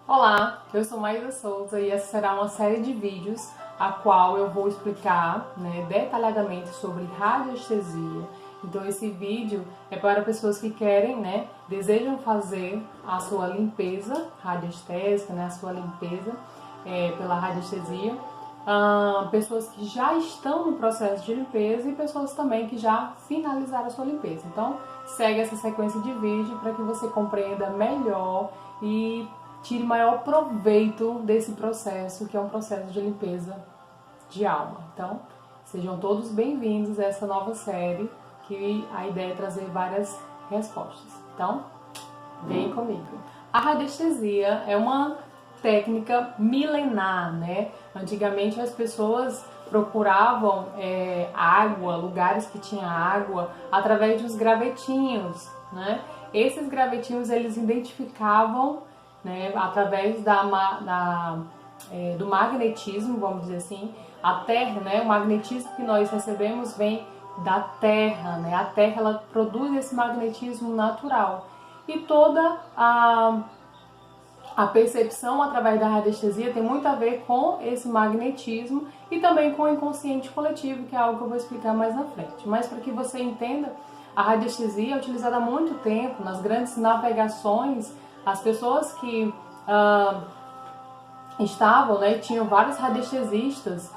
Olá, eu sou Maísa Souza e essa será uma série de vídeos a qual eu vou explicar detalhadamente sobre radiestesia. Então esse vídeo é para pessoas que querem, desejam fazer a sua limpeza radiestésica, a sua limpeza pela radiestesia. Pessoas que já estão no processo de limpeza e pessoas também que já finalizaram a sua limpeza. Então segue essa sequência de vídeo para que você compreenda melhor e tire maior proveito desse processo, que é um processo de limpeza de alma. Então, sejam todos bem-vindos a essa nova série, que a ideia é trazer várias respostas. Então, vem comigo. A radiestesia é uma técnica milenar, Antigamente as pessoas procuravam água, lugares que tinha água, através dos gravetinhos, Esses gravetinhos eles identificavam através do magnetismo, vamos dizer assim, a Terra, o magnetismo que nós recebemos vem da Terra, A Terra ela produz esse magnetismo natural e toda a percepção através da radiestesia tem muito a ver com esse magnetismo e também com o inconsciente coletivo, que é algo que eu vou explicar mais na frente. Mas para que você entenda, a radiestesia é utilizada há muito tempo nas grandes navegações. As pessoas que estavam, tinham vários radiestesistas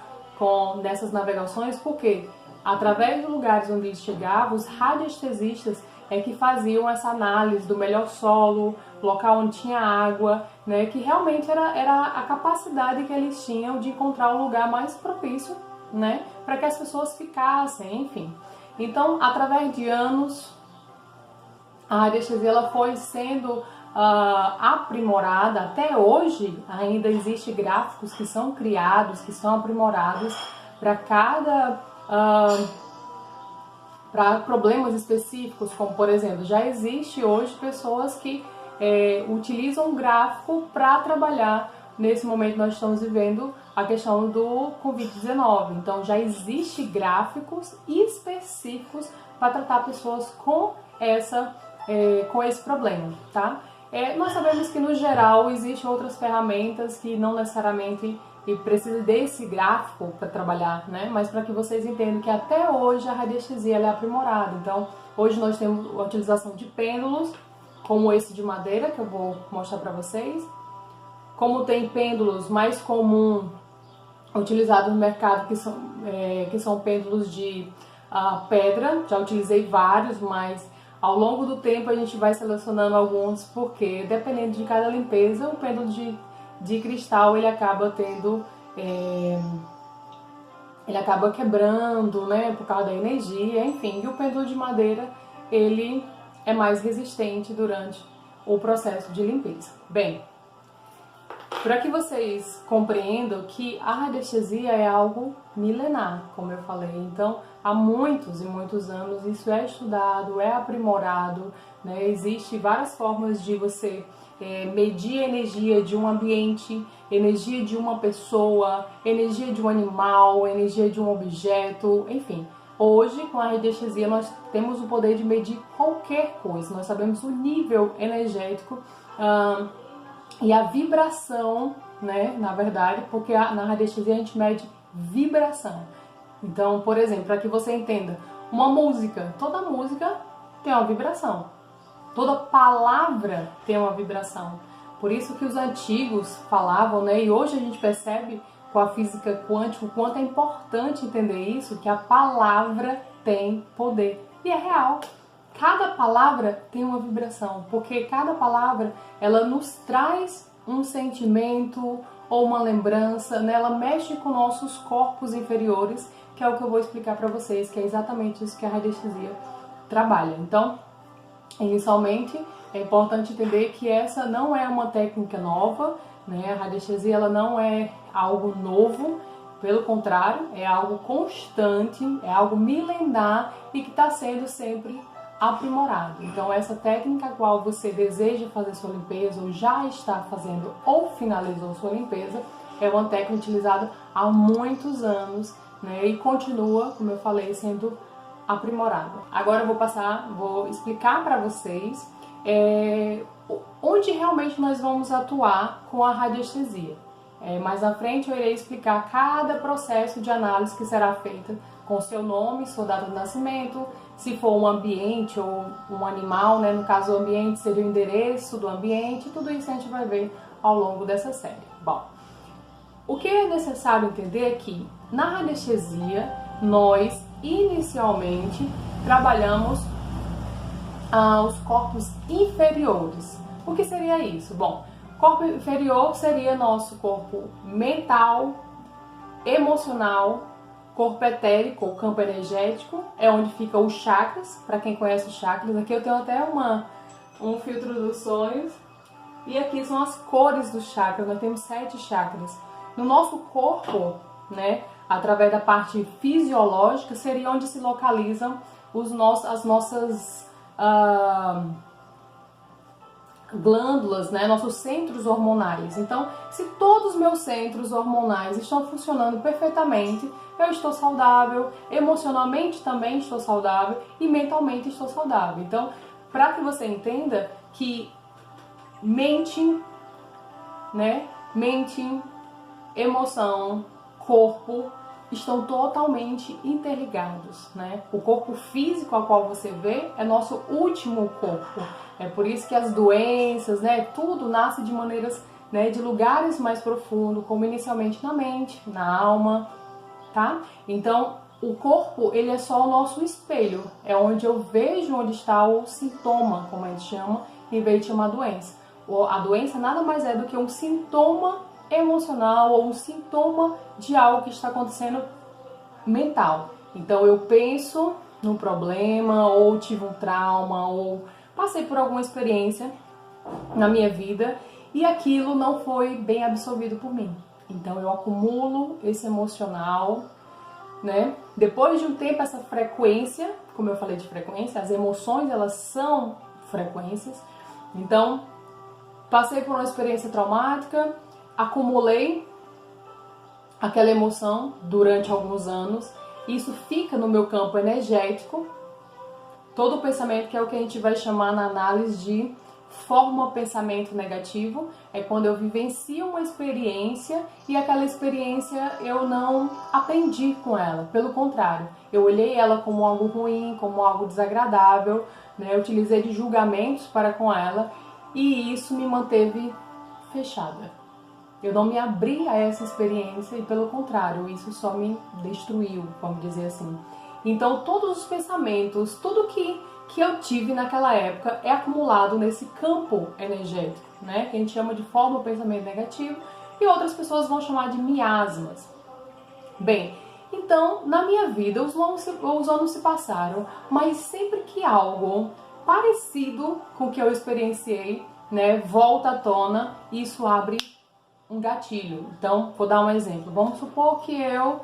nessas navegações, porque através dos lugares onde eles chegavam, os radiestesistas é que faziam essa análise do melhor solo, local onde tinha água, que realmente era a capacidade que eles tinham de encontrar o lugar mais propício, para que as pessoas ficassem, enfim. Então, através de anos, a radiestesia ela foi sendo aprimorada. Até hoje ainda existem gráficos que são criados, que são aprimorados para problemas específicos, como por exemplo, já existe hoje pessoas que utilizam um gráfico para trabalhar. Nesse momento nós estamos vivendo a questão do Covid-19, então já existe gráficos específicos para tratar pessoas com esse problema, tá? Nós sabemos que no geral existem outras ferramentas que não necessariamente precisa desse gráfico para trabalhar, Mas para que vocês entendam que até hoje a radiestesia ela é aprimorada. Então, hoje nós temos a utilização de pêndulos, como esse de madeira, que eu vou mostrar para vocês. Como tem pêndulos mais comum utilizados no mercado, que são pêndulos de pedra. Já utilizei vários, mas ao longo do tempo a gente vai selecionando alguns, porque dependendo de cada limpeza, o pêndulo de cristal ele acaba tendo, ele acaba quebrando, por causa da energia, enfim. E o pêndulo de madeira ele é mais resistente durante o processo de limpeza. Bem, para que vocês compreendam que a radiestesia é algo milenar, como eu falei. Então, há muitos e muitos anos isso é estudado, é aprimorado, Existem várias formas de você medir a energia de um ambiente, energia de uma pessoa, energia de um animal, energia de um objeto, enfim. Hoje, com a radiestesia, nós temos o poder de medir qualquer coisa. Nós sabemos o nível energético e a vibração, na verdade, porque na radiestesia a gente mede vibração. Então, por exemplo, para que você entenda, uma música, toda música tem uma vibração. Toda palavra tem uma vibração. Por isso que os antigos falavam, e hoje a gente percebe com a física quântica o quanto é importante entender isso, que a palavra tem poder. E é real. Cada palavra tem uma vibração, porque cada palavra ela nos traz um sentimento ou uma lembrança, ela mexe com nossos corpos inferiores, que é o que eu vou explicar para vocês, que é exatamente isso que a radiestesia trabalha. Então, inicialmente, é importante entender que essa não é uma técnica nova, A radiestesia ela não é algo novo, pelo contrário, é algo constante, é algo milenar e que está sendo sempre aprimorado. Então, essa técnica a qual você deseja fazer sua limpeza, ou já está fazendo ou finalizou sua limpeza, é uma técnica utilizada há muitos anos, E continua, como eu falei, sendo aprimorada. Agora eu vou explicar para vocês onde realmente nós vamos atuar com a radiestesia. Mais à frente eu irei explicar cada processo de análise que será feita com seu nome, sua data de nascimento, se for um ambiente ou um animal, né? No caso o ambiente seria o endereço do ambiente, tudo isso a gente vai ver ao longo dessa série. Bom, o que é necessário entender é que na radiestesia nós inicialmente trabalhamos os corpos inferiores. O que seria isso? Bom, corpo inferior seria nosso corpo mental, emocional, corpo etérico ou campo energético, é onde ficam os chakras. Para quem conhece os chakras, aqui eu tenho até um filtro dos sonhos. E aqui são as cores dos chakras, nós temos 7 chakras. No nosso corpo, né, através da parte fisiológica, seria onde se localizam as nossas glândulas, né, nossos centros hormonais. Então, se todos os meus centros hormonais estão funcionando perfeitamente, eu estou saudável, emocionalmente também estou saudável e mentalmente estou saudável. Então, para que você entenda que mente, emoção, corpo estão totalmente interligados, né? O corpo físico ao qual você vê é nosso último corpo. É por isso que as doenças, né, tudo nasce de maneiras, né, de lugares mais profundos, como inicialmente na mente, na alma, tá? Então, o corpo, ele é só o nosso espelho, é onde eu vejo onde está o sintoma, como a gente chama, em vez de chamar doença. A doença nada mais é do que um sintoma emocional ou um sintoma de algo que está acontecendo mental. Então eu penso num problema, ou tive um trauma, ou passei por alguma experiência na minha vida e aquilo não foi bem absorvido por mim. Então eu acumulo esse emocional, né? Depois de um tempo, essa frequência, como eu falei de frequência, as emoções, elas são frequências. Então, passei por uma experiência traumática, acumulei aquela emoção durante alguns anos, isso fica no meu campo energético. Todo o pensamento, que é o que a gente vai chamar na análise de forma pensamento negativo, é quando eu vivencio uma experiência e aquela experiência eu não aprendi com ela. Pelo contrário, eu olhei ela como algo ruim, como algo desagradável, né? Eu utilizei de julgamentos para com ela e isso me manteve fechada. Eu não me abri a essa experiência e, pelo contrário, isso só me destruiu, vamos dizer assim. Então, todos os pensamentos, tudo que eu tive naquela época é acumulado nesse campo energético, né? Que a gente chama de forma pensamento negativo e outras pessoas vão chamar de miasmas. Bem, então, na minha vida, os anos se passaram, mas sempre que algo parecido com o que eu experienciei, né, volta à tona, isso abre um gatilho. Então, vou dar um exemplo. Vamos supor que eu,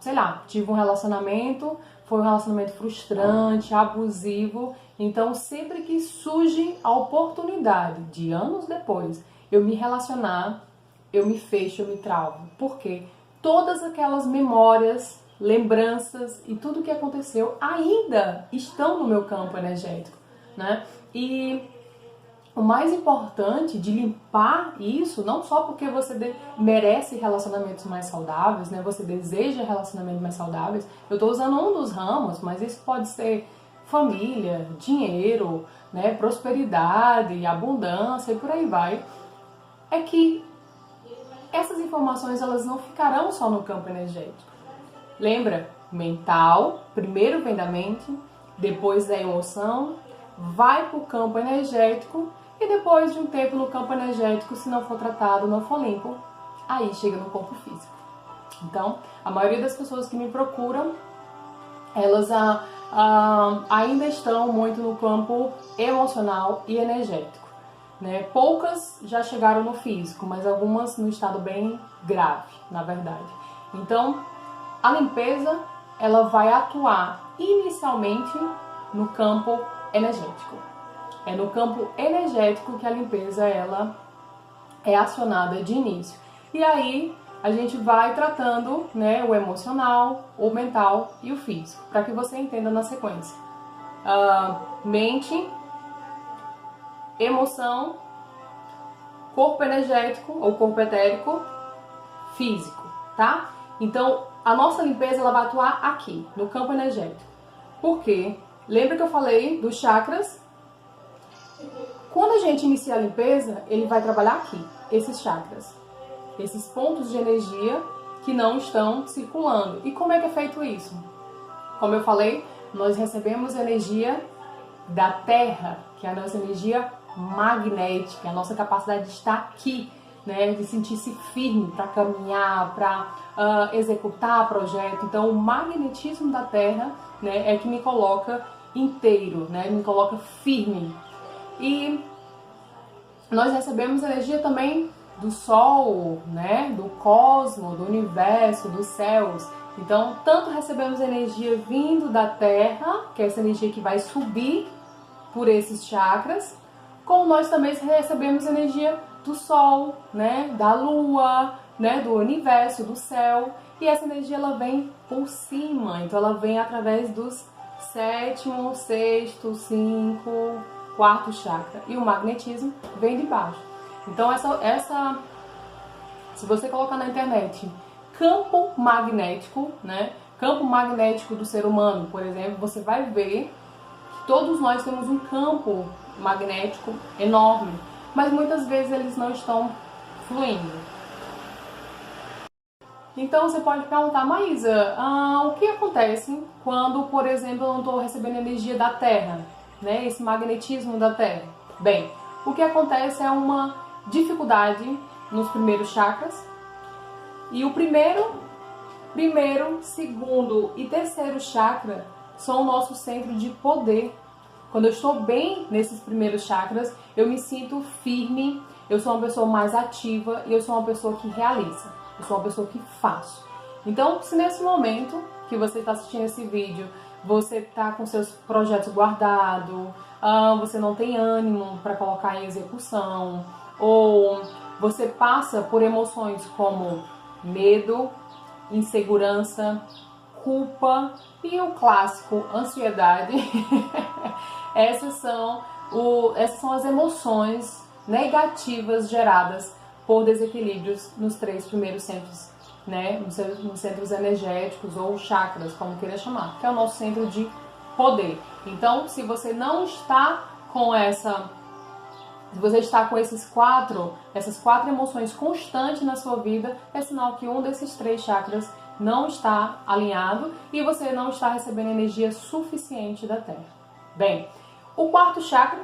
sei lá, tive um relacionamento, foi um relacionamento frustrante, abusivo. Então, sempre que surge a oportunidade de anos depois eu me relacionar, eu me fecho, eu me travo. Por quê? Todas aquelas memórias, lembranças e tudo que aconteceu ainda estão no meu campo energético, né? E o mais importante de limpar isso, não só porque você merece relacionamentos mais saudáveis, né? Você deseja relacionamentos mais saudáveis. Eu estou usando um dos ramos, mas isso pode ser família, dinheiro, né? Prosperidade, abundância e por aí vai. É que essas informações, elas não ficarão só no campo energético. Lembra? Mental, primeiro vem da mente, depois da emoção, vai para o campo energético. E depois de um tempo no campo energético, se não for tratado, não for limpo, aí chega no corpo físico. Então, a maioria das pessoas que me procuram, elas ainda estão muito no campo emocional e energético, né? Poucas já chegaram no físico, mas algumas no estado bem grave, na verdade. Então, a limpeza, ela vai atuar inicialmente no campo energético. É no campo energético que a limpeza, ela é acionada de início. E aí a gente vai tratando, né, o emocional, o mental e o físico, para que você entenda na sequência. Mente, emoção, corpo energético ou corpo etérico, físico, tá? Então, a nossa limpeza ela vai atuar aqui, no campo energético. Por quê? Lembra que eu falei dos chakras? Quando a gente inicia a limpeza, ele vai trabalhar aqui, esses chakras, esses pontos de energia que não estão circulando. E como é que é feito isso? Como eu falei, nós recebemos energia da Terra, que é a nossa energia magnética, a nossa capacidade de estar aqui, né, de sentir-se firme para caminhar, para executar projeto. Então, o magnetismo da Terra, né, é que me coloca inteiro, né, me coloca firme. E nós recebemos energia também do Sol, né, do cosmos, do universo, dos céus. Então, tanto recebemos energia vindo da Terra, que é essa energia que vai subir por esses chakras, como nós também recebemos energia do Sol, né, da Lua, né, do universo, do céu. E essa energia ela vem por cima, então ela vem através dos sétimo, sexto, cinco, quarto chakra. E o magnetismo vem de baixo. Então se você colocar na internet campo magnético, né, campo magnético do ser humano, por exemplo, você vai ver que todos nós temos um campo magnético enorme, mas muitas vezes eles não estão fluindo. Então você pode perguntar, Maísa, o que acontece quando, por exemplo, eu não estou recebendo energia da Terra, né, esse magnetismo da Terra? Bem, o que acontece é uma dificuldade nos primeiros chakras, e o primeiro, segundo e terceiro chakra são o nosso centro de poder. Quando eu estou bem nesses primeiros chakras, eu me sinto firme, eu sou uma pessoa mais ativa e eu sou uma pessoa que realiza, eu sou uma pessoa que faço. Então, se nesse momento que você está assistindo esse vídeo, você está com seus projetos guardados, você não tem ânimo para colocar em execução, ou você passa por emoções como medo, insegurança, culpa e o clássico, ansiedade. Essas são as emoções negativas geradas por desequilíbrios nos 3 primeiros centros, né, nos centros energéticos ou chakras, como queira chamar, que é o nosso centro de poder. Então, se você não está com se você está com essas quatro emoções constantes na sua vida, é sinal que um desses 3 chakras não está alinhado e você não está recebendo energia suficiente da Terra. Bem, o quarto chakra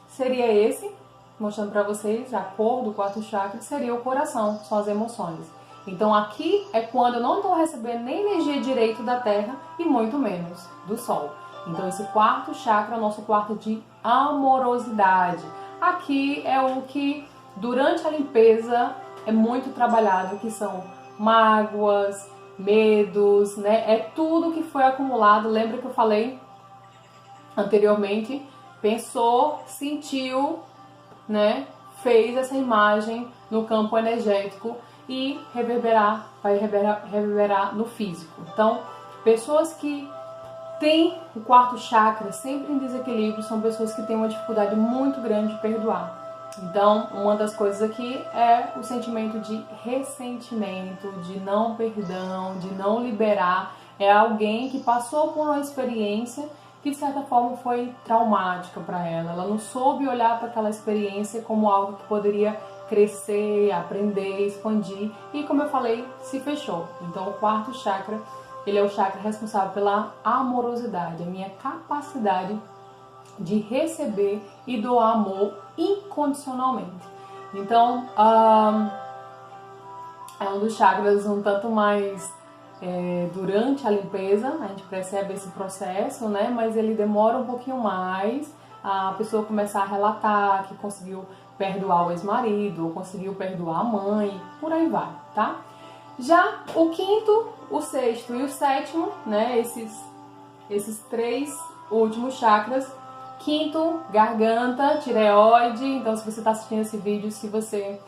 seria esse, mostrando para vocês a cor do quarto chakra, seria o coração, são as emoções. Então aqui é quando eu não estou recebendo nem energia direito da Terra e muito menos do Sol. Então esse quarto chakra é o nosso quarto de amorosidade. Aqui é o que durante a limpeza é muito trabalhado, que são mágoas, medos, né? É tudo que foi acumulado. Lembra que eu falei anteriormente? Pensou, sentiu, né? Fez essa imagem no campo energético e vai reverberar no físico. Então, pessoas que têm o quarto chakra sempre em desequilíbrio são pessoas que têm uma dificuldade muito grande de perdoar. Então, uma das coisas aqui é o sentimento de ressentimento, de não perdão, de não liberar. É alguém que passou por uma experiência que, de certa forma, foi traumática para ela. Ela não soube olhar para aquela experiência como algo que poderia crescer, aprender, expandir. E, como eu falei, se fechou. Então, o quarto chakra, ele é o chakra responsável pela amorosidade, a minha capacidade de receber e doar amor incondicionalmente. Então, é um dos chakras um tanto mais durante a limpeza, a gente percebe esse processo, né? Mas ele demora um pouquinho mais, a pessoa começar a relatar que conseguiu perdoar o ex-marido, ou conseguiu perdoar a mãe, por aí vai, tá? Já o quinto, o sexto e o sétimo, né? Esses 3 últimos chakras. Quinto, garganta, tireoide. Então, se você está assistindo esse vídeo, se você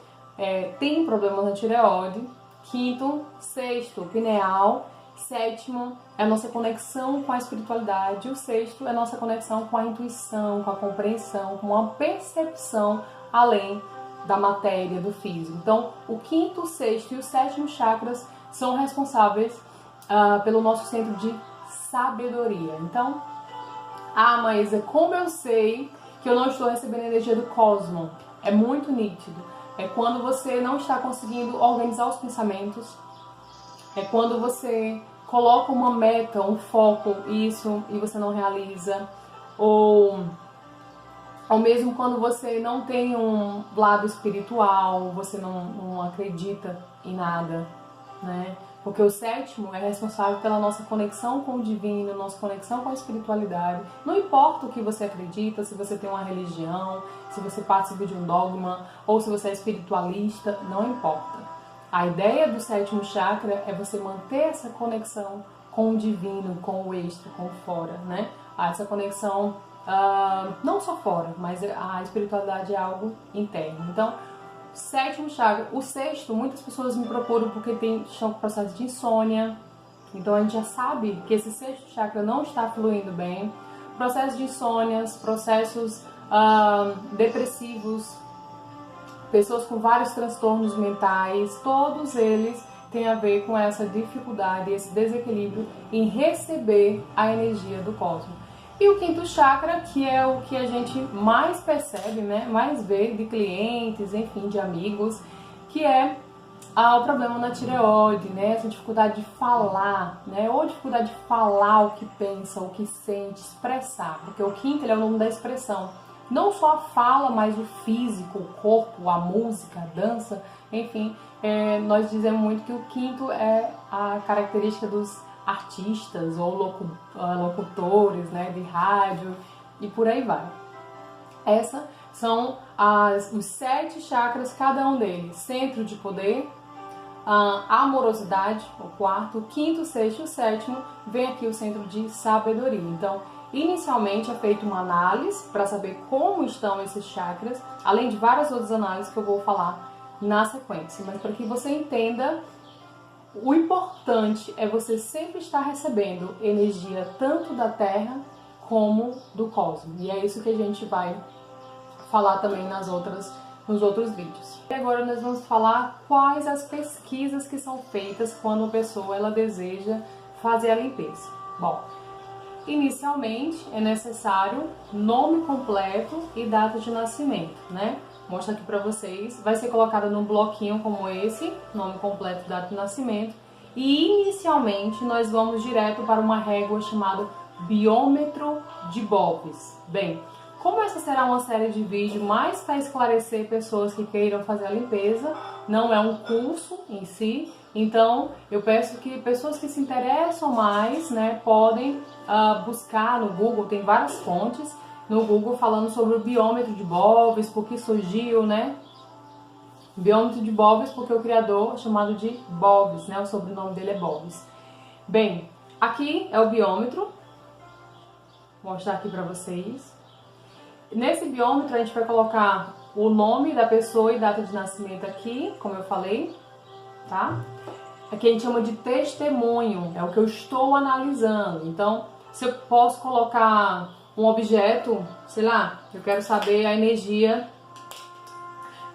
tem problemas na tireoide. Quinto, sexto, pineal. Sétimo é a nossa conexão com a espiritualidade. O sexto é a nossa conexão com a intuição, com a compreensão, com a percepção além da matéria, do físico. Então, o quinto, o sexto e o sétimo chakras são responsáveis pelo nosso centro de sabedoria. Então, Maísa, como eu sei que eu não estou recebendo energia do cosmos? É muito nítido. É quando você não está conseguindo organizar os pensamentos. É quando você coloca uma meta, um foco, isso, e você não realiza. Ou mesmo quando você não tem um lado espiritual, você não acredita em nada, né? Porque o sétimo é responsável pela nossa conexão com o divino, nossa conexão com a espiritualidade. Não importa o que você acredita, se você tem uma religião, se você participa de um dogma, ou se você é espiritualista, não importa. A ideia do sétimo chakra é você manter essa conexão com o divino, com o extra, com o fora, né? Essa conexão não só fora, mas a espiritualidade é algo interno. Então, sétimo chakra. O sexto, muitas pessoas me procuram porque estão com processo de insônia. Então a gente já sabe que esse sexto chakra não está fluindo bem. Processos de insônias, processos depressivos, pessoas com vários transtornos mentais, todos eles têm a ver com essa dificuldade, esse desequilíbrio em receber a energia do cosmos. E o quinto chakra, que é o que a gente mais percebe, né, mais vê de clientes, enfim, de amigos, que é o problema na tireoide, né, essa dificuldade de falar, né, ou dificuldade de falar o que pensa, o que sente, expressar, porque o quinto ele é o nome da expressão. Não só a fala, mas o físico, o corpo, a música, a dança, enfim, nós dizemos muito que o quinto é a característica dos artistas ou locutores, né, de rádio e por aí vai. Essas são os 7 chakras, cada um deles. Centro de poder, amorosidade, o quarto, o quinto, o sexto e o sétimo, vem aqui o centro de sabedoria. Então, inicialmente é feita uma análise para saber como estão esses chakras, além de várias outras análises que eu vou falar na sequência. Mas para que você entenda, o importante é você sempre estar recebendo energia tanto da Terra como do cosmos. E é isso que a gente vai falar também nos outros vídeos. E agora nós vamos falar quais as pesquisas que são feitas quando a pessoa ela deseja fazer a limpeza. Bom, inicialmente é necessário nome completo e data de nascimento, né? Mostro aqui para vocês. Vai ser colocado num bloquinho como esse, nome completo e data de nascimento. E inicialmente nós vamos direto para uma régua chamada biômetro de Bovis. Bem, como essa será uma série de vídeos mais para esclarecer pessoas que queiram fazer a limpeza, não é um curso em si, então eu peço que pessoas que se interessam mais, né, podem buscar no Google, tem várias fontes no Google falando sobre o biômetro de Bovis, por que surgiu, né? Biômetro de Bovis porque o criador é chamado de Bovis, né? O sobrenome dele é Bovis. Bem, aqui é o biômetro, vou mostrar aqui para vocês. Nesse biômetro a gente vai colocar o nome da pessoa e data de nascimento aqui, como eu falei, tá? Aqui a gente chama de testemunho, é o que eu estou analisando. Então, se eu posso colocar um objeto, sei lá, eu quero saber a energia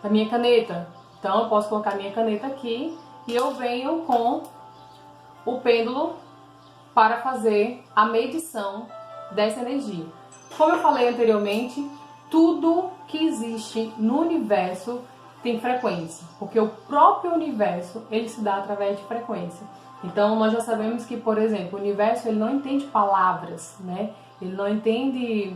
da minha caneta. Então, eu posso colocar a minha caneta aqui e eu venho com o pêndulo para fazer a medição dessa energia. Como eu falei anteriormente, tudo que existe no universo tem frequência, porque o próprio universo ele se dá através de frequência. Então nós já sabemos que, por exemplo, o universo ele não entende palavras, né? Ele não entende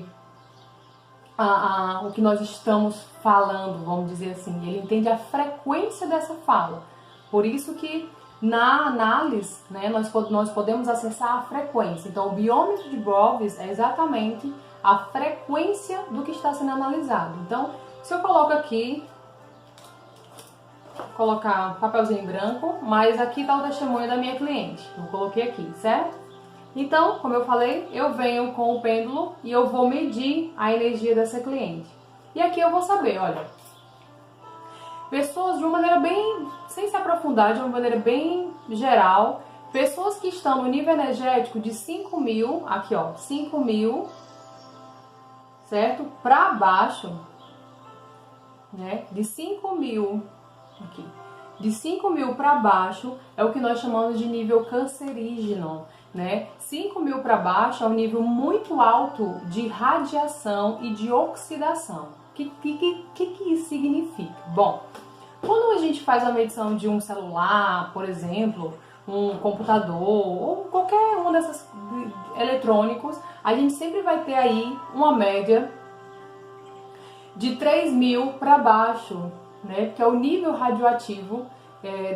o que nós estamos falando, vamos dizer assim. Ele entende a frequência dessa fala. Por isso que na análise, né, nós podemos acessar a frequência. Então o biômetro de Bovis é exatamente a frequência do que está sendo analisado. Então, se eu coloco aqui, vou colocar papelzinho branco, mas aqui está o testemunho da minha cliente. Eu coloquei aqui, certo? Então, como eu falei, eu venho com o pêndulo e eu vou medir a energia dessa cliente. E aqui eu vou saber, olha, pessoas de uma maneira bem, sem se aprofundar, de uma maneira bem geral, Pessoas que estão no nível energético de 5.000, aqui ó, 5.000, certo? Para baixo, né? De 5.000, aqui. De 5.000 para baixo é o que nós chamamos de nível cancerígeno, né? 5.000 para baixo é um nível muito alto de radiação e de oxidação. O que isso significa? Bom, quando a gente faz a medição de um celular, por exemplo, um computador ou qualquer um desses eletrônicos, a gente sempre vai ter aí uma média de 3.000 para baixo, né? Que é o nível radioativo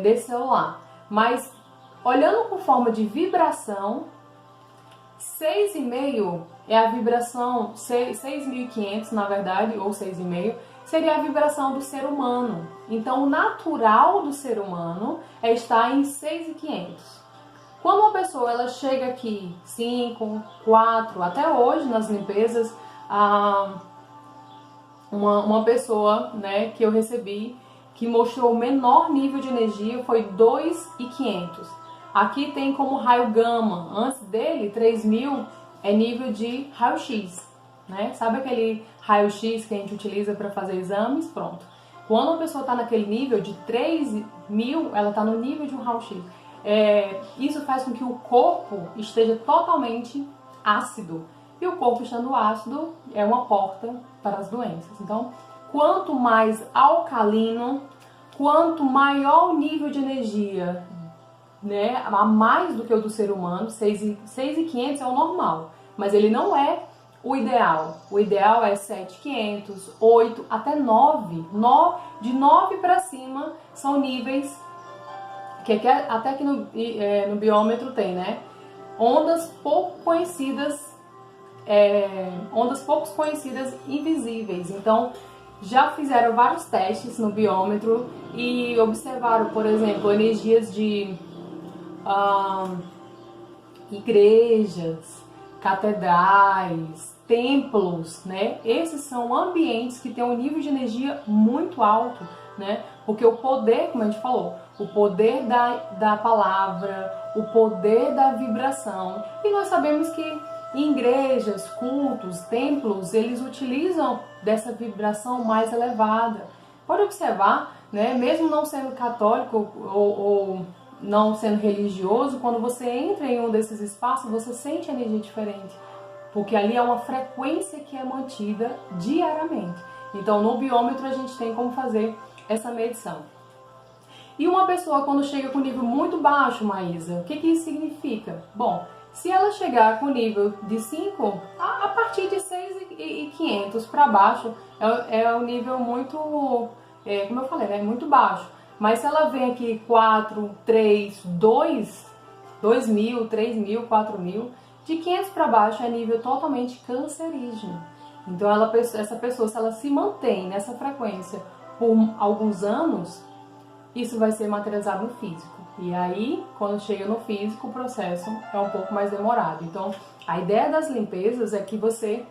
desse celular. Mas olhando por forma de vibração, 6,5 é a vibração, 6.500 na verdade, ou 6,5, seria a vibração do ser humano. Então, o natural do ser humano é estar em 6.500. Quando uma pessoa ela chega aqui 5, 4, até hoje nas limpezas, uma pessoa, né, que eu recebi que mostrou o menor nível de energia foi 2.500. Aqui tem como raio gama. Antes dele, 3.000 é nível de raio-x, né? Sabe aquele raio-x que a gente utiliza para fazer exames? Pronto. Quando uma pessoa está naquele nível de 3.000, ela está no nível de um raio-x. Isso faz com que o corpo esteja totalmente ácido. E o corpo estando ácido é uma porta para as doenças. Então, quanto mais alcalino, quanto maior o nível de energia, né, a mais do que o do ser humano, 6.500 é o normal, mas ele não é o ideal. O ideal é 7.500, 8, até 9. De 9 para cima são níveis que até que no biômetro tem, né? Ondas pouco conhecidas, invisíveis. Então, já fizeram vários testes no biômetro e observaram, por exemplo, energias de igrejas, catedrais, templos, né? Esses são ambientes que têm um nível de energia muito alto, né? Porque o poder, como a gente falou, o poder da palavra, o poder da vibração. E nós sabemos que em igrejas, cultos, templos, eles utilizam dessa vibração mais elevada. Pode observar, né? Mesmo não sendo católico ou não sendo religioso, quando você entra em um desses espaços, você sente energia diferente, porque ali é uma frequência que é mantida diariamente. Então, no biômetro a gente tem como fazer essa medição. E uma pessoa quando chega com nível muito baixo, Maísa, o que isso significa? Bom, se ela chegar com nível de 5, a partir de 6.500 para baixo, é um nível muito, como eu falei, né, muito baixo. Mas se ela vem aqui 4, 3, 2.000, 3.000, 4.000, de 500 para baixo é nível totalmente cancerígeno. Então essa pessoa, se ela se mantém nessa frequência por alguns anos, isso vai ser materializado no físico. E aí, quando chega no físico, o processo é um pouco mais demorado. Então, a ideia das limpezas é que você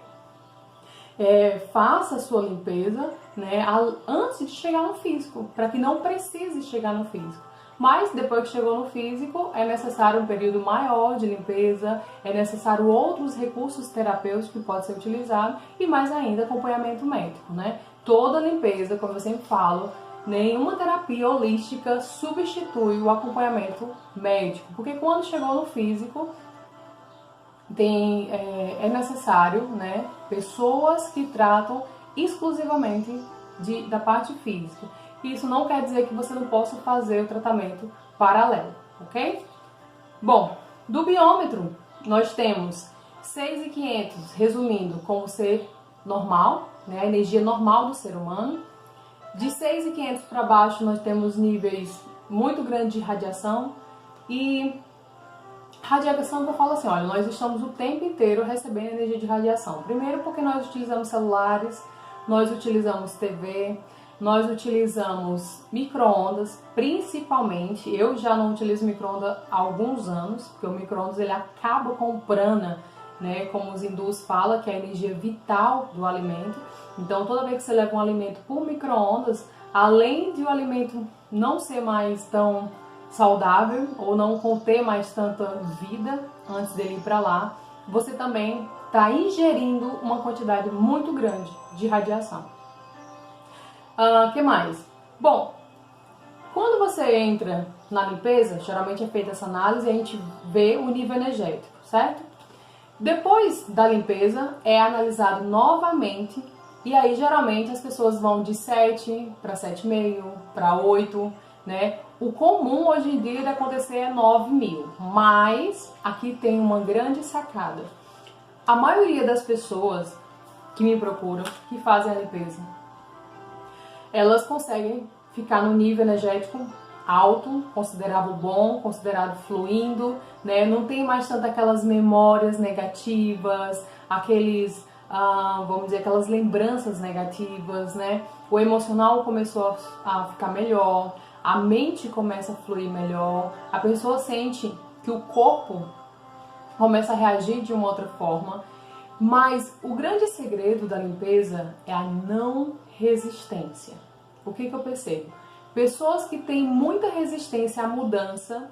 faça a sua limpeza, né, antes de chegar no físico, para que não precise chegar no físico. Mas depois que chegou no físico, é necessário um período maior de limpeza, é necessário outros recursos terapêuticos que podem ser utilizados e mais ainda acompanhamento médico, né? Toda limpeza, como eu sempre falo, nenhuma terapia holística substitui o acompanhamento médico, porque quando chegou no físico, é necessário, né, pessoas que tratam exclusivamente da parte física. Isso não quer dizer que você não possa fazer o tratamento paralelo, ok? Bom, do biômetro nós temos 6.500, resumindo, como ser normal, né, a energia normal do ser humano. De 6.500 para baixo nós temos níveis muito grandes de radiação. E radiação que eu falo assim, olha, nós estamos o tempo inteiro recebendo energia de radiação. Primeiro porque nós utilizamos celulares, nós utilizamos TV, nós utilizamos micro-ondas, principalmente. Eu já não utilizo micro-ondas há alguns anos, porque o micro-ondas ele acaba com o prana, né, como os hindus falam, que é a energia vital do alimento. Então, toda vez que você leva um alimento por micro-ondas, além de o alimento não ser mais tão saudável ou não conter mais tanta vida antes dele ir para lá, você também está ingerindo uma quantidade muito grande de radiação. Que mais? Bom, quando você entra na limpeza, geralmente é feita essa análise e a gente vê o nível energético, certo? Depois da limpeza é analisado novamente e aí geralmente as pessoas vão de 7 para 7,5 para 8, né? O comum hoje em dia de acontecer é 9.000, mas aqui tem uma grande sacada. A maioria das pessoas que me procuram, que fazem a limpeza, elas conseguem ficar no nível energético alto, considerado bom, considerado fluindo, né? Não tem mais tanto aquelas memórias negativas, aqueles, vamos dizer, aquelas lembranças negativas, né? O emocional começou a ficar melhor, a mente começa a fluir melhor, a pessoa sente que o corpo começa a reagir de uma outra forma. Mas o grande segredo da limpeza é a não resistência. O que eu percebo? Pessoas que têm muita resistência à mudança,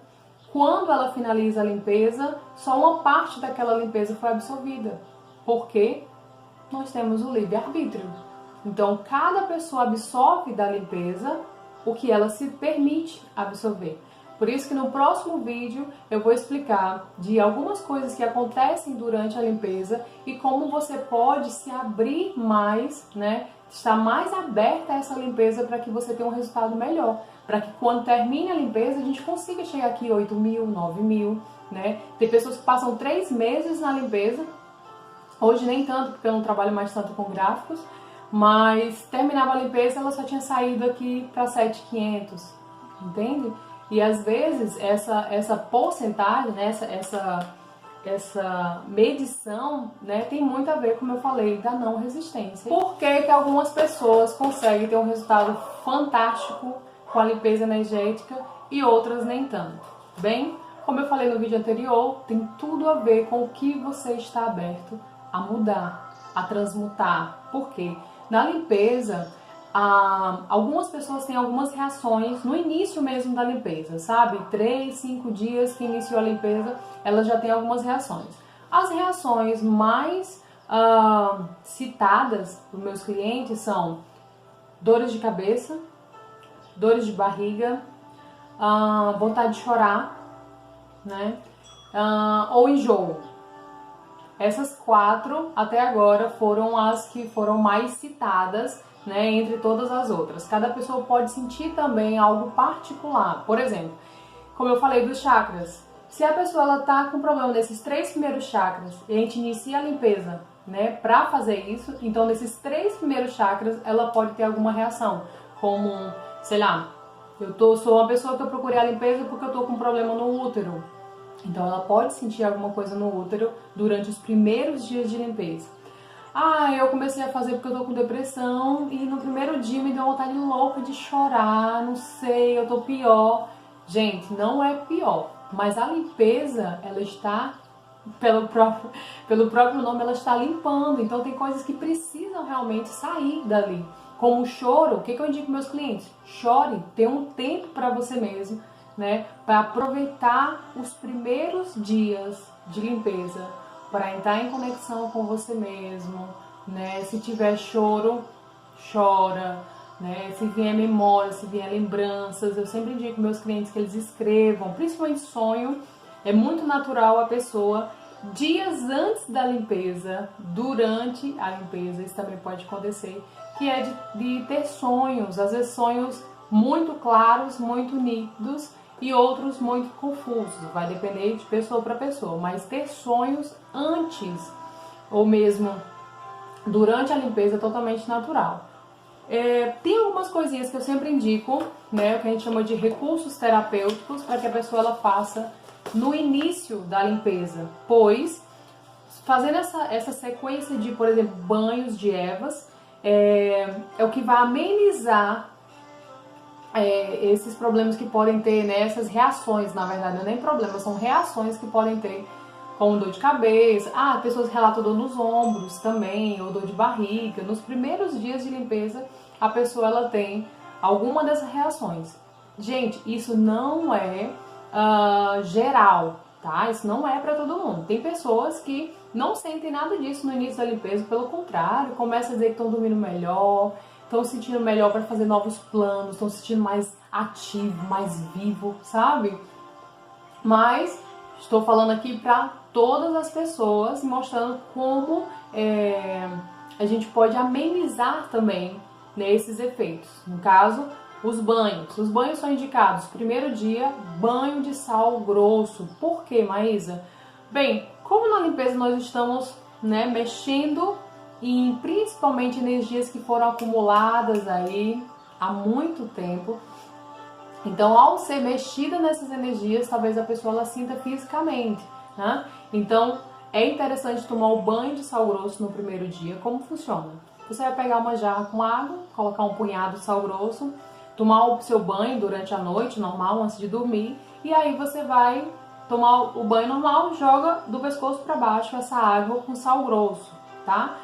quando ela finaliza a limpeza, só uma parte daquela limpeza foi absorvida. Porque nós temos o livre-arbítrio. Então, cada pessoa absorve da limpeza o que ela se permite absorver. Por isso que no próximo vídeo eu vou explicar de algumas coisas que acontecem durante a limpeza e como você pode se abrir mais, né? Estar mais aberta a essa limpeza para que você tenha um resultado melhor. Para que quando termine a limpeza a gente consiga chegar aqui 8.000, 9.000, né? Tem pessoas que passam 3 meses na limpeza. Hoje nem tanto, porque eu não trabalho mais tanto com gráficos. Mas terminava a limpeza, ela só tinha saído aqui para 7.500, entende? E às vezes essa porcentagem, né, essa medição, né, tem muito a ver, como eu falei, da não resistência. Por que que algumas pessoas conseguem ter um resultado fantástico com a limpeza energética e outras nem tanto? Bem, como eu falei no vídeo anterior, tem tudo a ver com o que você está aberto a mudar, a transmutar. Por quê? Na limpeza, algumas pessoas têm algumas reações no início mesmo da limpeza, sabe? 3, 5 dias que iniciou a limpeza, elas já têm algumas reações. As reações mais citadas dos meus clientes são dores de cabeça, dores de barriga, vontade de chorar, né? Ou enjoo. Essas 4 até agora foram as que foram mais citadas, né, entre todas as outras. Cada pessoa pode sentir também algo particular. Por exemplo, como eu falei dos chakras, se a pessoa está com problema nesses 3 primeiros chakras e a gente inicia a limpeza, né, para fazer isso, então nesses 3 primeiros chakras ela pode ter alguma reação, como, sei lá, sou uma pessoa que eu procurei a limpeza porque eu estou com um problema no útero. Então ela pode sentir alguma coisa no útero durante os primeiros dias de limpeza. Eu comecei a fazer porque eu tô com depressão e no primeiro dia me deu uma vontade louca de chorar, não sei, eu tô pior. Gente, não é pior, mas a limpeza, ela está, pelo próprio nome, ela está limpando. Então tem coisas que precisam realmente sair dali. Como o choro, o que eu indico para meus clientes? Chore, tenha um tempo para você mesmo, né, para aproveitar os primeiros dias de limpeza, para entrar em conexão com você mesmo, né? Se tiver choro, chora, né? Se vier memória, se vier lembranças, eu sempre indico meus clientes que eles escrevam, principalmente sonho. É muito natural a pessoa, dias antes da limpeza, durante a limpeza, isso também pode acontecer, que é de ter sonhos, às vezes sonhos muito claros, muito nítidos, e outros muito confusos, vai depender de pessoa para pessoa, mas ter sonhos antes ou mesmo durante a limpeza é totalmente natural. Tem algumas coisinhas que eu sempre indico, né, o que a gente chama de recursos terapêuticos, para que a pessoa ela faça no início da limpeza, pois fazendo essa sequência de, por exemplo, banhos de ervas, é o que vai amenizar esses problemas que podem ter, né, essas reações, na verdade, não é nem problemas, são reações que podem ter, como dor de cabeça, pessoas relatam dor nos ombros também, ou dor de barriga. Nos primeiros dias de limpeza, a pessoa ela tem alguma dessas reações. Gente, isso não é geral, tá? Isso não é para todo mundo. Tem pessoas que não sentem nada disso no início da limpeza, pelo contrário, começam a dizer que estão dormindo melhor, estão se sentindo melhor para fazer novos planos, estão se sentindo mais ativo, mais vivo, sabe? Mas estou falando aqui para todas as pessoas, mostrando como a gente pode amenizar também, né, esses efeitos. No caso, os banhos. Os banhos são indicados, primeiro dia, banho de sal grosso. Por quê, Maísa? Bem, como na limpeza nós estamos, né, mexendo em principalmente energias que foram acumuladas aí há muito tempo, então ao ser mexida nessas energias, talvez a pessoa ela sinta fisicamente, né? Então é interessante tomar o banho de sal grosso no primeiro dia. Como funciona? Você vai pegar uma jarra com água, colocar um punhado de sal grosso, tomar o seu banho durante a noite, normal, antes de dormir, e aí você vai tomar o banho normal, joga do pescoço para baixo essa água com sal grosso, tá?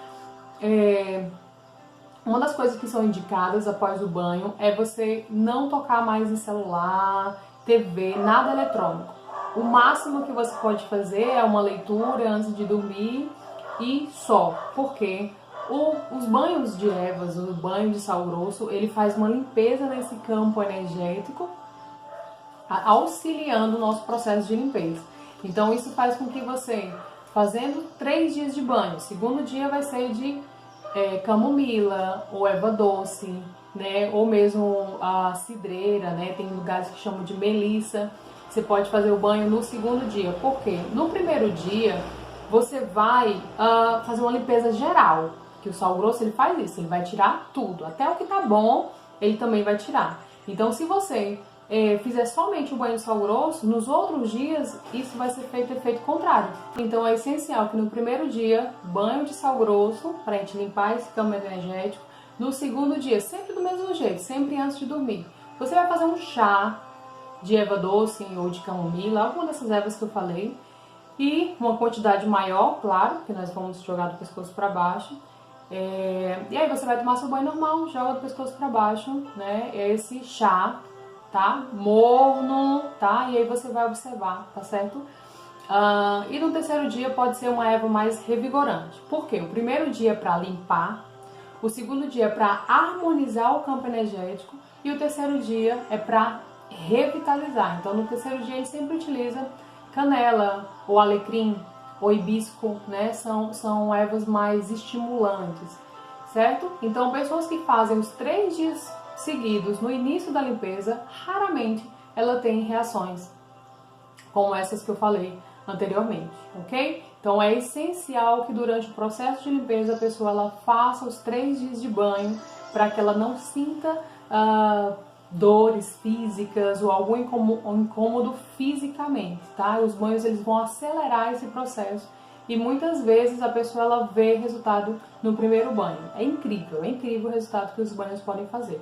Uma das coisas que são indicadas após o banho é você não tocar mais em celular, TV, nada eletrônico. O máximo que você pode fazer é uma leitura antes de dormir e só, porque os banhos de ervas, o banho de sal grosso, ele faz uma limpeza nesse campo energético, auxiliando o nosso processo de limpeza. Então isso faz com que você, fazendo 3 dias de banho, segundo dia vai ser de camomila ou erva doce, né? Ou mesmo a cidreira, né? Tem lugares que chamam de melissa. Você pode fazer o banho no segundo dia. Por quê? No primeiro dia você vai fazer uma limpeza geral, que o sal grosso ele faz isso, ele vai tirar tudo, até o que tá bom ele também vai tirar. Então se você fizer somente o banho de sal grosso, nos outros dias isso vai ser feito efeito contrário. Então é essencial que no primeiro dia, banho de sal grosso, para a gente limpar esse campo energético. No segundo dia, sempre do mesmo jeito, sempre antes de dormir. Você vai fazer um chá de erva doce ou de camomila, alguma dessas ervas que eu falei, e uma quantidade maior, claro, porque nós vamos jogar do pescoço para baixo. E aí você vai tomar seu banho normal, joga do pescoço para baixo, né? Esse chá, tá? Morno, tá? E aí você vai observar, tá certo? E no terceiro dia pode ser uma erva mais revigorante. Por quê? O primeiro dia é para limpar, o segundo dia é para harmonizar o campo energético e o terceiro dia é para revitalizar. Então no terceiro dia a gente sempre utiliza canela ou alecrim ou hibisco, né? São ervas mais estimulantes, certo? Então pessoas que fazem os 3 dias seguidos no início da limpeza, raramente ela tem reações como essas que eu falei anteriormente, ok? Então é essencial que durante o processo de limpeza a pessoa ela faça os 3 dias de banho para que ela não sinta dores físicas ou algum incômodo fisicamente, tá? Os banhos eles vão acelerar esse processo e muitas vezes a pessoa ela vê resultado no primeiro banho. É incrível o resultado que os banhos podem fazer.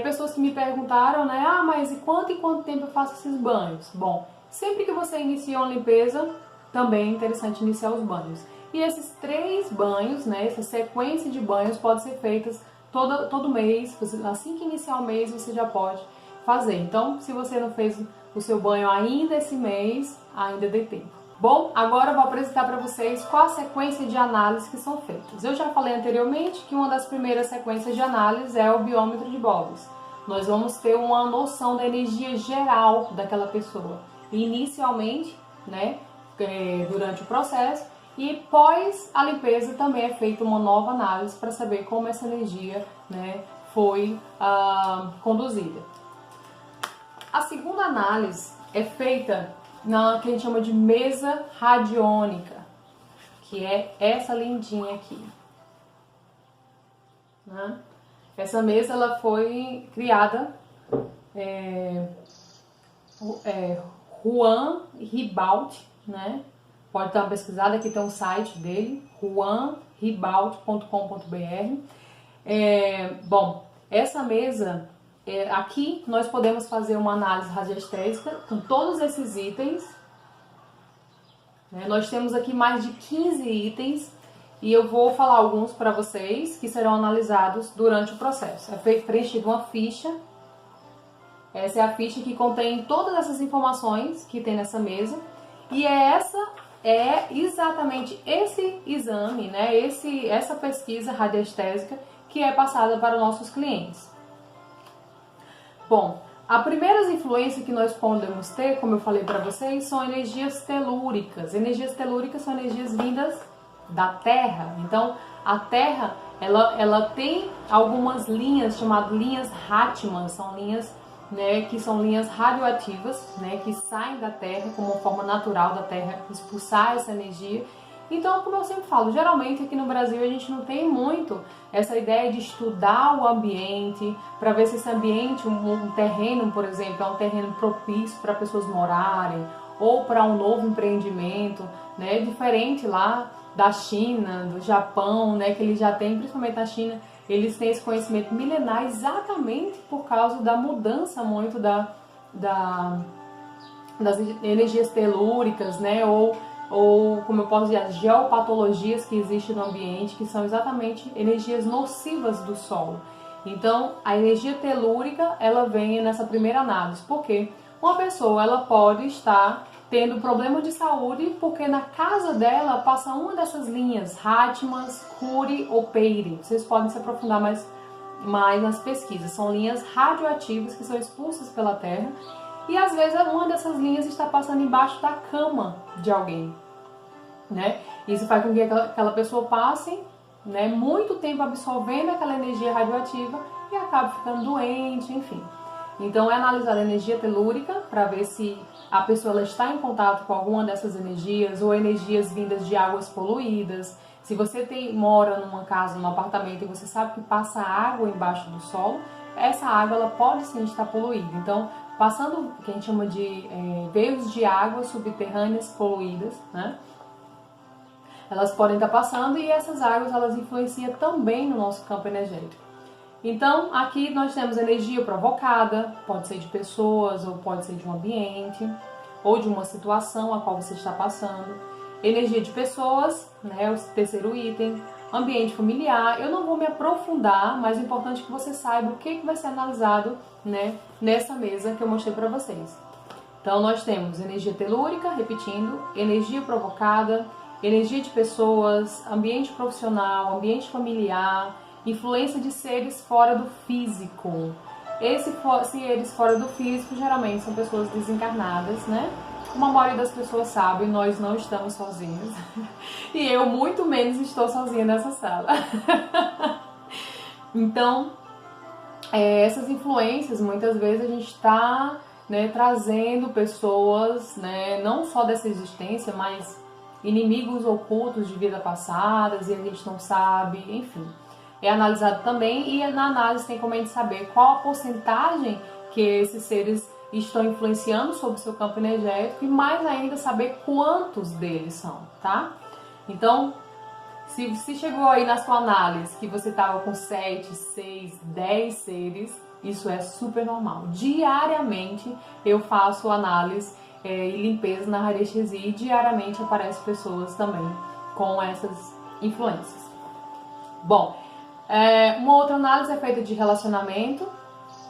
Pessoas que me perguntaram, né? Mas e quanto tempo eu faço esses banhos? Bom, sempre que você inicia uma limpeza, também é interessante iniciar os banhos. E esses 3 banhos, né? Essa sequência de banhos pode ser feitas todo mês. Assim que iniciar o mês, você já pode fazer. Então, se você não fez o seu banho ainda esse mês, ainda dê tempo. Bom, agora eu vou apresentar para vocês qual a sequência de análises que são feitas. Eu já falei anteriormente que uma das primeiras sequências de análise é o biômetro de Bowles. Nós vamos ter uma noção da energia geral daquela pessoa, inicialmente, né, durante o processo, e pós a limpeza também é feita uma nova análise para saber como essa energia, né, foi conduzida. A segunda análise é feita na que a gente chama de mesa radiônica, que é essa lindinha aqui, né? Essa mesa ela foi criada Juan Ribault, né? Pode dar uma pesquisada, aqui tem um site dele, juanribault.com.br. Bom, essa mesa, aqui nós podemos fazer uma análise radioestética com todos esses itens. Nós temos aqui mais de 15 itens e eu vou falar alguns para vocês que serão analisados durante o processo. É preenchida uma ficha Essa é a ficha que contém todas essas informações que tem nessa mesa. E é exatamente esse exame, né, essa pesquisa radiestésica que é passada para os nossos clientes. Bom, a primeira influência que nós podemos ter, como eu falei para vocês, são energias telúricas. Energias telúricas são energias vindas da Terra. Então, a Terra, ela tem algumas linhas chamadas linhas Rathmann, são linhas, né, que são linhas radioativas, né, que saem da Terra como forma natural da Terra expulsar essa energia. Então, como eu sempre falo, geralmente aqui no Brasil a gente não tem muito essa ideia de estudar o ambiente, para ver se esse ambiente, um terreno, por exemplo, é um terreno propício para pessoas morarem, ou para um novo empreendimento, né, diferente lá da China, do Japão, né, que eles já têm, principalmente na China, eles têm esse conhecimento milenar exatamente por causa da mudança muito das energias telúricas, né, ou como eu posso dizer, as geopatologias que existem no ambiente, que são exatamente energias nocivas do solo. Então, a energia telúrica, ela vem nessa primeira análise. Por quê? Uma pessoa, ela pode estar tendo problema de saúde porque na casa dela passa uma dessas linhas, Rathmann, Curie ou Peire. Vocês podem se aprofundar mais nas pesquisas. São linhas radioativas que são expulsas pela Terra. E às vezes uma dessas linhas está passando embaixo da cama de alguém, né? Isso faz com que aquela pessoa passe, né, muito tempo absorvendo aquela energia radioativa e acabe ficando doente, enfim. Então é analisar a energia telúrica para ver se a pessoa ela está em contato com alguma dessas energias ou energias vindas de águas poluídas. Se você mora numa casa, num apartamento e você sabe que passa água embaixo do solo, essa água ela pode sim estar poluída. Então, passando o que a gente chama de veios de água subterrâneas poluídas, né? Elas podem estar passando e essas águas elas influenciam também no nosso campo energético. Então, aqui nós temos energia provocada, pode ser de pessoas ou pode ser de um ambiente ou de uma situação a qual você está passando. Energia de pessoas, né, o terceiro item. Ambiente familiar, eu não vou me aprofundar, mas é importante que você saiba o que vai ser analisado, né, nessa mesa que eu mostrei para vocês. Então, nós temos energia telúrica, repetindo, energia provocada, energia de pessoas, ambiente profissional, ambiente familiar, influência de seres fora do físico. Seres fora do físico geralmente são pessoas desencarnadas, né? Como a maioria das pessoas sabe, nós não estamos sozinhos. E eu muito menos estou sozinha nessa sala. Então, essas influências, muitas vezes a gente está, né, trazendo pessoas, né, não só dessa existência, mas inimigos ocultos de vida passadas e a gente não sabe, enfim. É analisado também e na análise tem como a gente saber qual a porcentagem que esses seres estão influenciando sobre o seu campo energético e mais ainda saber quantos deles são, tá? Então, se chegou aí na sua análise que você estava com 7, 6, 10 seres, isso é super normal. Diariamente eu faço análise e limpeza na radiestesia e diariamente aparecem pessoas também com essas influências. Bom, uma outra análise é feita de relacionamento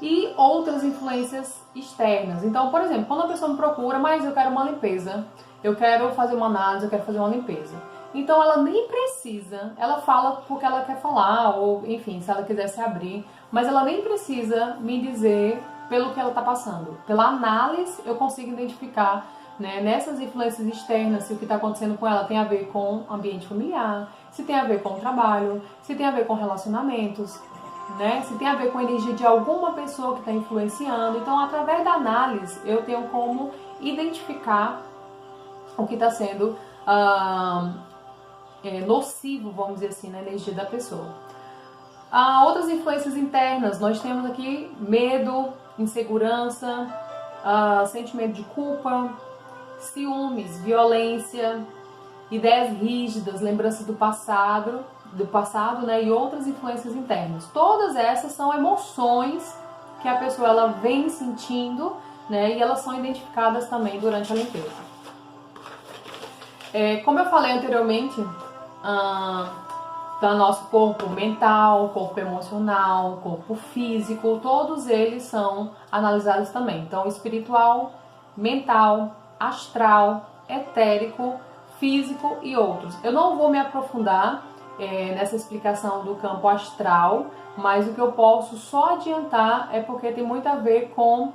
e outras influências externas. Então, por exemplo, quando a pessoa me procura, mas eu quero uma limpeza, eu quero fazer uma análise, eu quero fazer uma limpeza. Então, ela nem precisa, ela fala porque ela quer falar, ou enfim, se ela quiser se abrir, mas ela nem precisa me dizer pelo que ela está passando. Pela análise, eu consigo identificar, né, nessas influências externas se o que está acontecendo com ela tem a ver com ambiente familiar, se tem a ver com o trabalho, se tem a ver com relacionamentos, né? Se tem a ver com a energia de alguma pessoa que está influenciando. Então, através da análise, eu tenho como identificar o que está sendo nocivo, vamos dizer assim, na energia da pessoa. Outras influências internas, nós temos aqui medo, insegurança, sentimento de culpa, ciúmes, violência, ideias rígidas, lembranças do passado, né, e outras influências internas. Todas essas são emoções que a pessoa ela vem sentindo, né, e elas são identificadas também durante a limpeza. Como eu falei anteriormente, Então, nosso corpo mental, corpo emocional, corpo físico, todos eles são analisados também. Então, espiritual, mental, astral, etérico, físico e outros. Eu não vou me aprofundar nessa explicação do campo astral, mas o que eu posso só adiantar é porque tem muito a ver com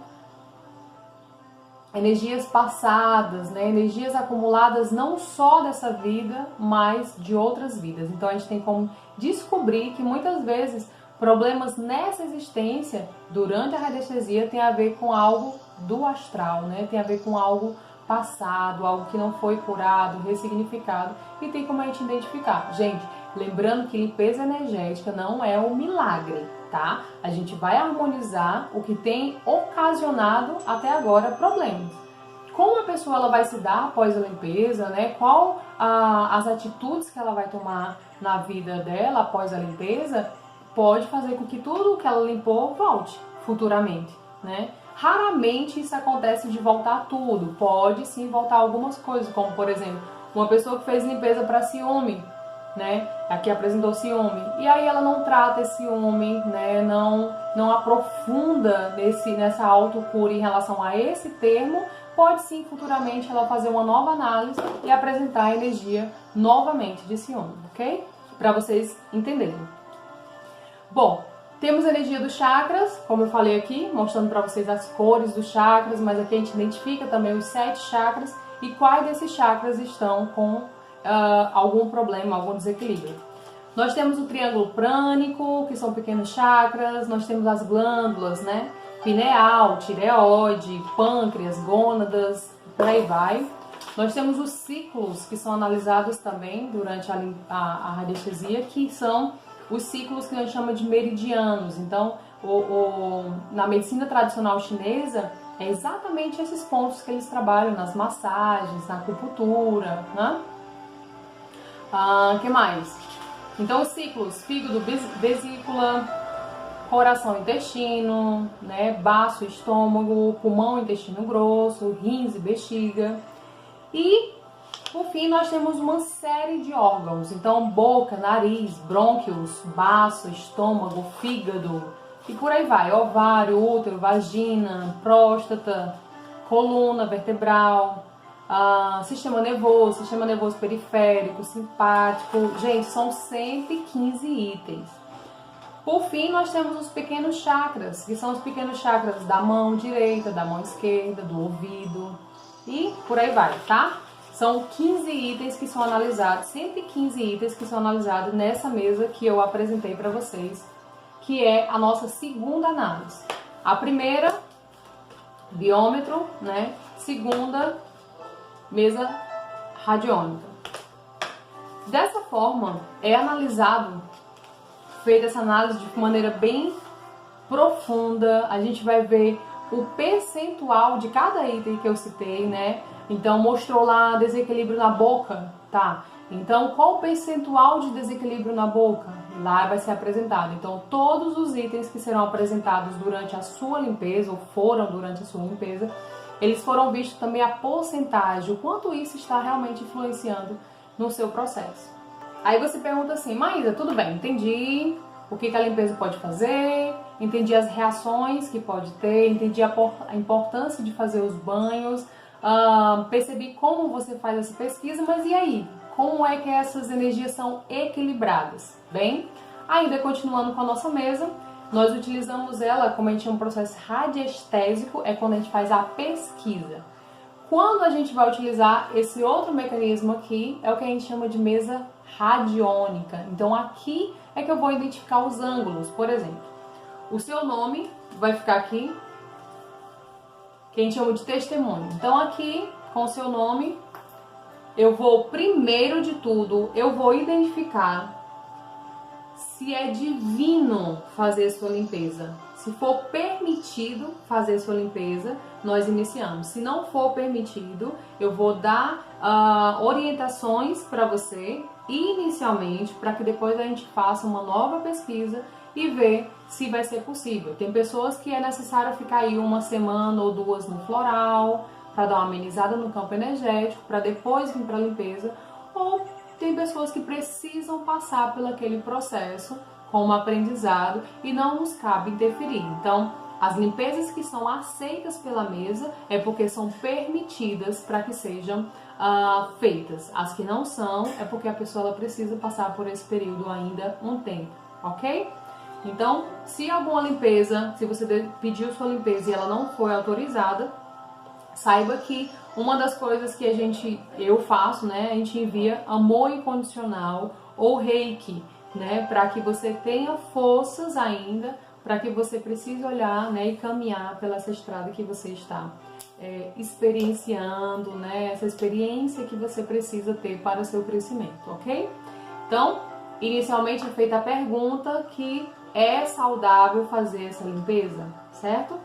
energias passadas, né? Energias acumuladas não só dessa vida, mas de outras vidas. Então a gente tem como descobrir que muitas vezes problemas nessa existência, durante a radiestesia, tem a ver com algo do astral, né? Tem a ver com algo passado, algo que não foi curado, ressignificado, e tem como a gente identificar. Gente, lembrando que limpeza energética não é um milagre, tá? A gente vai harmonizar o que tem ocasionado até agora problemas. Como a pessoa ela vai se dar após a limpeza, né? Qual as atitudes que ela vai tomar na vida dela após a limpeza, pode fazer com que tudo que ela limpou volte futuramente, né? Raramente isso acontece de voltar tudo, pode sim voltar algumas coisas, como por exemplo, uma pessoa que fez limpeza para ciúme, né? Aqui apresentou ciúme, e aí ela não trata esse ciúme, né? Não aprofunda nessa autocura em relação a esse termo, pode sim futuramente ela fazer uma nova análise e apresentar a energia novamente de ciúme, ok? Para vocês entenderem. Bom, temos a energia dos chakras, como eu falei aqui, mostrando para vocês as cores dos chakras, mas aqui a gente identifica também os 7 chakras e quais desses chakras estão com algum problema, algum desequilíbrio. Nós temos o triângulo prânico, que são pequenos chakras, nós temos as glândulas, né? Pineal, tireoide, pâncreas, gônadas, por aí vai. Nós temos os ciclos, que são analisados também durante a radiestesia, que são os ciclos que a gente chama de meridianos. Então, na medicina tradicional chinesa, é exatamente esses pontos que eles trabalham nas massagens, na acupuntura, né? Que mais? Então, os ciclos, fígado, vesícula, coração, intestino, né? Baço, estômago, pulmão, intestino grosso, rins e bexiga. E por fim, nós temos uma série de órgãos, então boca, nariz, brônquios, baço, estômago, fígado e por aí vai, ovário, útero, vagina, próstata, coluna vertebral, sistema nervoso periférico, simpático. Gente, são 115 itens. Por fim, nós temos os pequenos chakras, que são os pequenos chakras da mão direita, da mão esquerda, do ouvido e por aí vai, tá? São 15 itens que são analisados, 115 itens que são analisados nessa mesa que eu apresentei para vocês, que é a nossa segunda análise. A primeira, biômetro, né? Segunda, mesa radiônica. Dessa forma, é analisado, feita essa análise de maneira bem profunda, a gente vai ver o percentual de cada item que eu citei, né? Então, mostrou lá desequilíbrio na boca, tá? Então, qual o percentual de desequilíbrio na boca? Lá vai ser apresentado. Então, todos os itens que serão apresentados durante a sua limpeza, ou foram durante a sua limpeza, eles foram vistos também a porcentagem, o quanto isso está realmente influenciando no seu processo. Aí você pergunta assim, Maísa, tudo bem, entendi o que a limpeza pode fazer, entendi as reações que pode ter, entendi a importância de fazer os banhos, percebi como você faz essa pesquisa, mas e aí? Como é que essas energias são equilibradas? Bem, ainda continuando com a nossa mesa, nós utilizamos ela, como a gente chama um processo radiestésico, é quando a gente faz a pesquisa. Quando a gente vai utilizar esse outro mecanismo aqui, é o que a gente chama de mesa radiônica. Então aqui é que eu vou identificar os ângulos. Por exemplo, o seu nome vai ficar aqui, que a gente chama de testemunho. Então aqui, com o seu nome, eu vou, primeiro de tudo, eu vou identificar se é divino fazer sua limpeza. Se for permitido fazer sua limpeza, nós iniciamos. Se não for permitido, eu vou dar orientações para você inicialmente, para que depois a gente faça uma nova pesquisa e ver se vai ser possível. Tem pessoas que é necessário ficar aí 1 semana ou 2 no floral, para dar uma amenizada no campo energético, para depois vir para a limpeza. Ou Tem pessoas que precisam passar por aquele processo como aprendizado e não nos cabe interferir. Então, as limpezas que são aceitas pela mesa é porque são permitidas para que sejam feitas. As que não são é porque a pessoa ela precisa passar por esse período ainda um tempo, ok? Então, se alguma limpeza, se você pediu sua limpeza e ela não foi autorizada, saiba que uma das coisas que eu faço, né, a gente envia amor incondicional ou reiki, né, para que você tenha forças ainda, para que você precise olhar, né, e caminhar pela essa estrada que você está experienciando, né, essa experiência que você precisa ter para o seu crescimento, ok? Então, inicialmente é feita a pergunta que é saudável fazer essa limpeza, certo?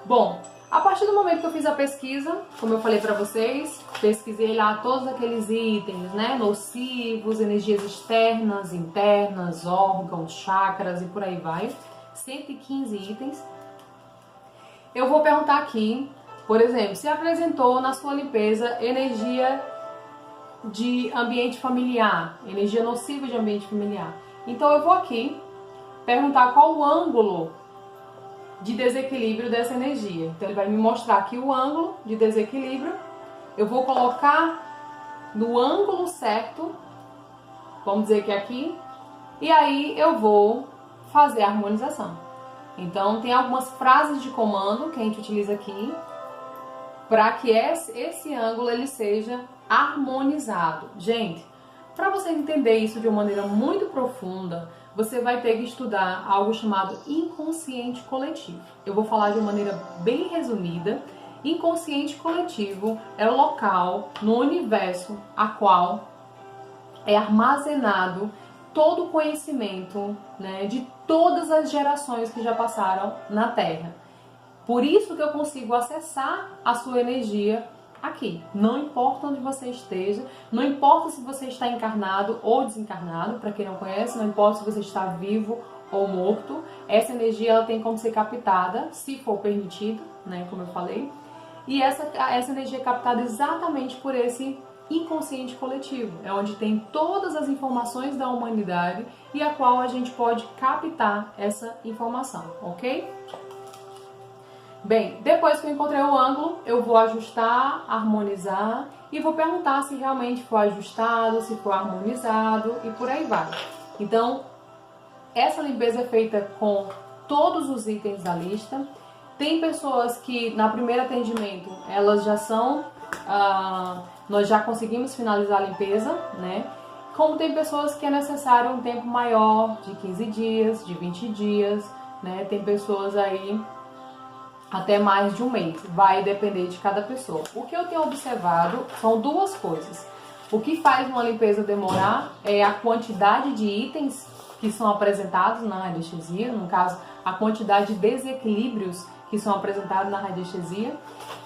Bom, a partir do momento que eu fiz a pesquisa, como eu falei para vocês, pesquisei lá todos aqueles itens, né, nocivos, energias externas, internas, órgãos, chakras e por aí vai, 115 itens. Eu vou perguntar aqui, por exemplo, se apresentou na sua limpeza energia de ambiente familiar, energia nociva de ambiente familiar. Então eu vou aqui perguntar qual o ângulo de desequilíbrio dessa energia. Então ele vai me mostrar aqui o ângulo de desequilíbrio. Eu vou colocar no ângulo certo, vamos dizer que é aqui, e aí eu vou fazer a harmonização. Então tem algumas frases de comando que a gente utiliza aqui para que esse ângulo ele seja harmonizado. Gente, para você entender isso de uma maneira muito profunda, você vai ter que estudar algo chamado inconsciente coletivo. Eu vou falar de uma maneira bem resumida. Inconsciente coletivo é o local no universo a qual é armazenado todo o conhecimento, né, de todas as gerações que já passaram na Terra. Por isso que eu consigo acessar a sua energia aqui. Não importa onde você esteja, não importa se você está encarnado ou desencarnado, para quem não conhece, não importa se você está vivo ou morto, essa energia ela tem como ser captada, se for permitido, né, como eu falei, e essa energia é captada exatamente por esse inconsciente coletivo, é onde tem todas as informações da humanidade e a qual a gente pode captar essa informação, ok? Bem, depois que eu encontrei o ângulo, eu vou ajustar, harmonizar e vou perguntar se realmente foi ajustado, se foi harmonizado e por aí vai. Então, essa limpeza é feita com todos os itens da lista. Tem pessoas que, na primeiro atendimento, elas já são... nós já conseguimos finalizar a limpeza, né? Como tem pessoas que é necessário um tempo maior, de 15 dias, de 20 dias, né? Tem pessoas aí até mais de um mês, vai depender de cada pessoa. O que eu tenho observado são duas coisas. O que faz uma limpeza demorar é a quantidade de itens que são apresentados na radiestesia, no caso, a quantidade de desequilíbrios que são apresentados na radiestesia,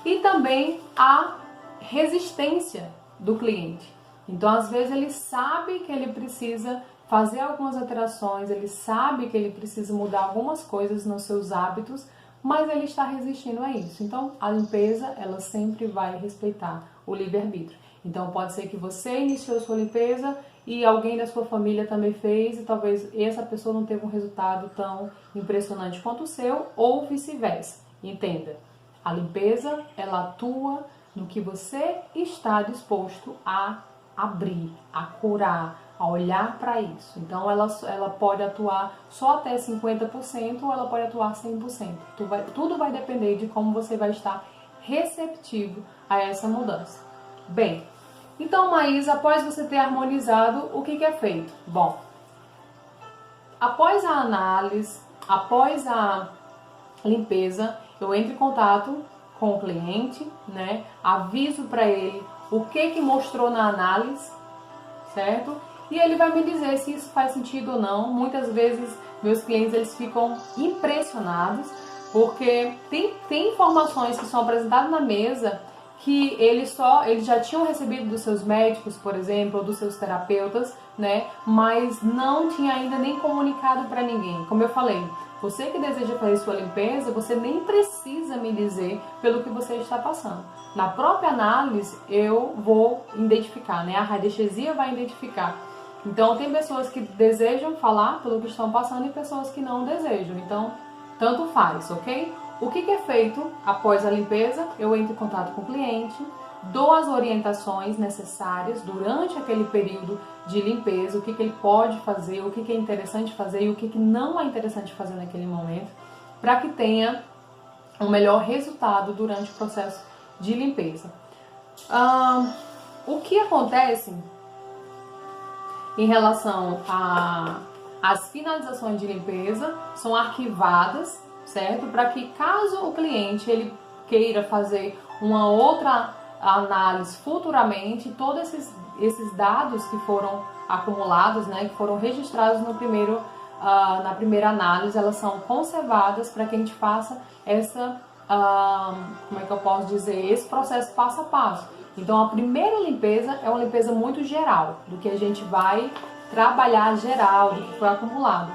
e também a resistência do cliente. Então, às vezes, ele sabe que ele precisa fazer algumas alterações, ele sabe que ele precisa mudar algumas coisas nos seus hábitos, mas ele está resistindo a isso. Então, a limpeza, ela sempre vai respeitar o livre-arbítrio. Então, pode ser que você iniciou sua limpeza e alguém da sua família também fez e talvez essa pessoa não teve um resultado tão impressionante quanto o seu ou vice-versa. Entenda, a limpeza, ela atua no que você está disposto a abrir, a curar, a olhar para isso. Então, ela pode atuar só até 50% ou ela pode atuar 100%. Tudo vai depender de como você vai estar receptivo a essa mudança. Bem, então, Maísa, após você ter harmonizado, o que é feito? Bom, após a análise, após a limpeza, eu entro em contato com o cliente, né? Aviso para ele o que mostrou na análise, certo? E ele vai me dizer se isso faz sentido ou não. Muitas vezes meus clientes eles ficam impressionados porque tem informações que são apresentadas na mesa que eles já tinham recebido dos seus médicos, por exemplo, ou dos seus terapeutas, né? Mas não tinha ainda nem comunicado para ninguém. Como eu falei, Você que deseja fazer sua limpeza, você nem precisa me dizer pelo que você está passando. Na própria análise, eu vou identificar, né? A radiestesia vai identificar. Então, tem pessoas que desejam falar pelo que estão passando e pessoas que não desejam. Então, tanto faz, ok? O que é feito após a limpeza? Eu entro em contato com o cliente, dou as orientações necessárias durante aquele período de limpeza, o que ele pode fazer, o que é interessante fazer e o que não é interessante fazer naquele momento, para que tenha um melhor resultado durante o processo de limpeza. O que acontece em relação às finalizações de limpeza são arquivadas, certo? Para que caso o cliente ele queira fazer uma outra análise futuramente, todos esses dados que foram acumulados, né, que foram registrados no na primeira análise, elas são conservadas para que a gente faça essa, como é que eu posso dizer, esse processo passo a passo. Então a primeira limpeza é uma limpeza muito geral, do que a gente vai trabalhar geral, do que foi acumulado.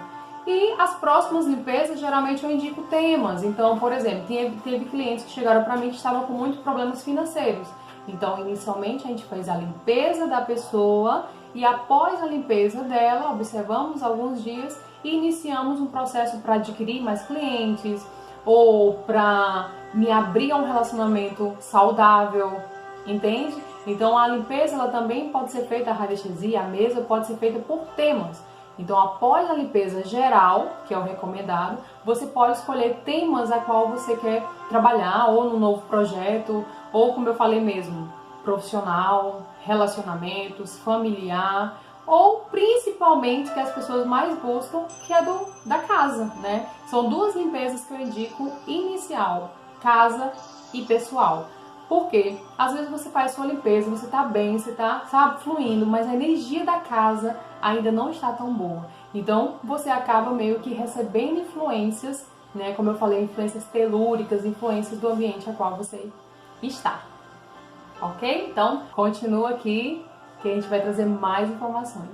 E as próximas limpezas, geralmente eu indico temas. Então, por exemplo, teve clientes que chegaram para mim que estavam com muitos problemas financeiros. Então, inicialmente a gente fez a limpeza da pessoa e após a limpeza dela, observamos alguns dias e iniciamos um processo para adquirir mais clientes ou para me abrir a um relacionamento saudável, entende? Então, a limpeza ela também pode ser feita, a radiestesia, a mesa pode ser feita por temas. Então, após a limpeza geral, que é o recomendado, você pode escolher temas a qual você quer trabalhar, ou no novo projeto, ou como eu falei mesmo, profissional, relacionamentos, familiar, ou principalmente que as pessoas mais buscam, que é da casa, né? São duas limpezas que eu indico inicial, casa e pessoal. Porque às vezes você faz sua limpeza, você tá bem, você tá, sabe, fluindo, mas a energia da casa ainda não está tão boa. Então você acaba meio que recebendo influências, né? Como eu falei, influências telúricas, influências do ambiente a qual você está. Ok? Então continua aqui que a gente vai trazer mais informações.